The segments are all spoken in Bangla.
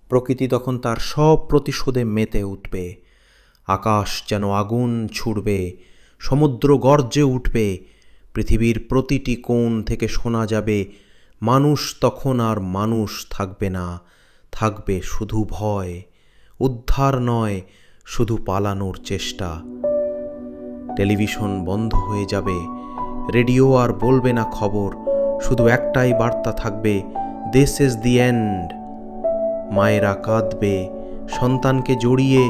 প্রকৃতি তখন তার সব প্রতিশোধে মেতে উঠবে। আকাশ যেন আগুন ছুড়বে, সমুদ্র গর্জে উঠবে, পৃথিবীর প্রতিটি কোণ থেকে শোনা যাবে, মানুষ তখন আর মানুষ থাকবে না, থাকবে শুধু ভয়, উদ্ধার নয়, শুধু পালানোর চেষ্টা। টেলিভিশন বন্ধ হয়ে যাবে, রেডিও আর বলবে না খবর, শুধু একটাই বার্তা থাকবে, দিস ইজ দি এন্ড। মায়েরা কাঁদবে, সন্তানকে জড়িয়ে,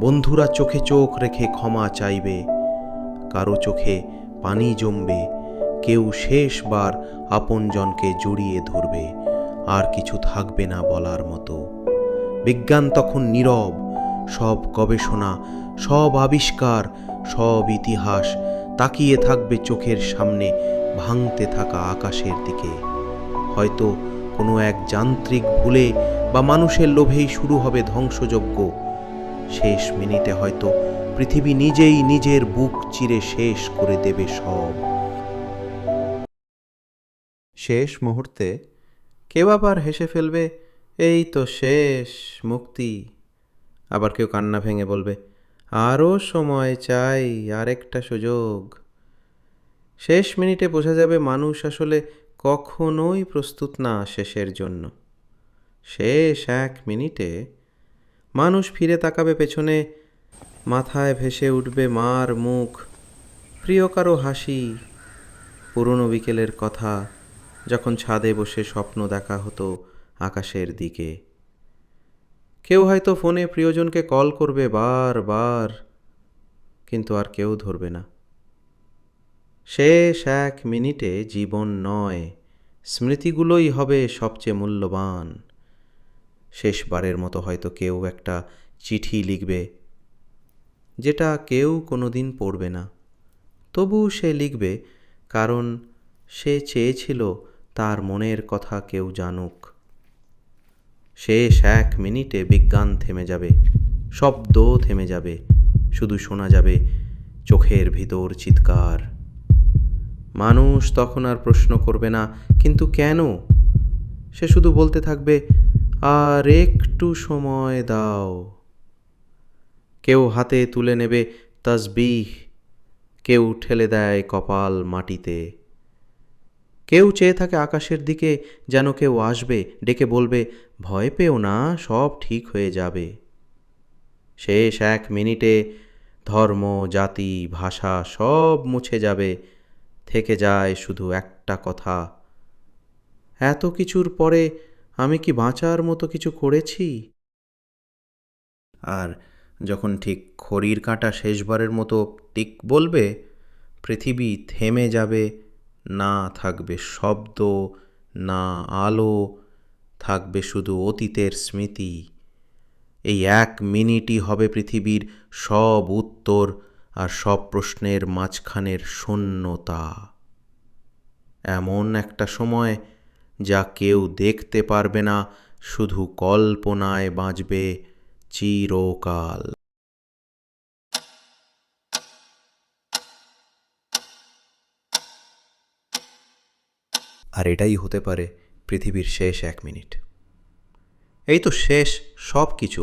বন্ধুরা চোখে চোখ রেখে ক্ষমা চাইবে, কারো চোখে পানি জমবে, কেউ শেষবার আপনজনকে জড়িয়ে ধরবে, আর কিছু থাকবে না বলার মতো। বিজ্ঞান তখন নীরব, সব গবেষণা, সব আবিষ্কার, সব ইতিহাস তাকিয়ে থাকবে চোখের সামনে ভাঙতে থাকা আকাশের দিকে। হয়তো কোনো এক যান্ত্রিক ভুলে বা মানুষের লোভেই শুরু হবে ধ্বংসযজ্ঞ। শেষ মিনিটে হয়তো পৃথিবী নিজেই নিজের বুক চিরে শেষ করে দেবে সব। শেষ মুহূর্তে কেউ আবার হেসে ফেলবে, এই তো শেষ, মুক্তি। আবার কেউ কান্না ভেঙে বলবে, আরও সময় চাই, আরেকটা সুযোগ। শেষ মিনিটে বোঝা যাবে মানুষ আসলে কখনোই প্রস্তুত না শেষের জন্য। শেষ 1 মিনিটে মানুষ ফিরে তাকাবে পেছনে, মাথায় ভেসে উঠবে মার মুখ, প্রিয় কারো হাসি, পুরনো বিকেলের কথা, যখন ছাদে বসে স্বপ্ন দেখা হতো আকাশের দিকে। কেউ হয়তো ফোনে প্রিয়জনকে কল করবে বারবার, কিন্তু আর কেউ ধরবে না। শেষ 1 মিনিটে জীবন নয়, স্মৃতিগুলোই হবে সবচেয়ে মূল্যবান। শেষবারের মতো হয়তো কেউ একটা চিঠি লিখবে, যেটা কেউ কোনোদিন পড়বে না, তবু সে লিখবে, কারণ সে চেয়েছিল তার মনের কথা কেউ জানুক। শেষ 1 মিনিটে বিজ্ঞান থেমে যাবে, শব্দ থেমে যাবে, শুধু শোনা যাবে চোখের ভিতর চিৎকার। মানুষ তখন আর প্রশ্ন করবে না, কিন্তু কেন? সে শুধু বলতে থাকবে, আর একটু সময় দাও। কেউ হাতে তুলে নেবে তাসবিহ, কেউ ঠেলে দেয় কপাল মাটিতে, কেউ চেয়ে থাকে আকাশের দিকে, যেন কেউ আসবে, ডেকে বলবে, ভয় পেও না, সব ঠিক হয়ে যাবে। শেষ 1 মিনিটে ধর্ম, জাতি, ভাষা সব মুছে যাবে, থেকে যায় শুধু একটা কথা, এত কিছুর পরে আমি কি বাঁচার মতো কিছু করেছি? আর যখন ঠিক ঘড়ির কাঁটা শেষবারের মতো টিক বলবে, পৃথিবী থেমে যাবে, না থাকবে শব্দ, না আলো, থাকবে শুধু অতীতের স্মৃতি। এই 1 মিনিটই হবে পৃথিবীর সব উত্তর আর সব প্রশ্নের মাঝখানের শূন্যতা। এমন একটা সময় যা কেউ দেখতে পারবে না, শুধু কল্পনায় বাঁচবে চিরকাল। আর এটাই হতে পারে পৃথিবীর শেষ 1 মিনিট। এই তো শেষ সব কিছু।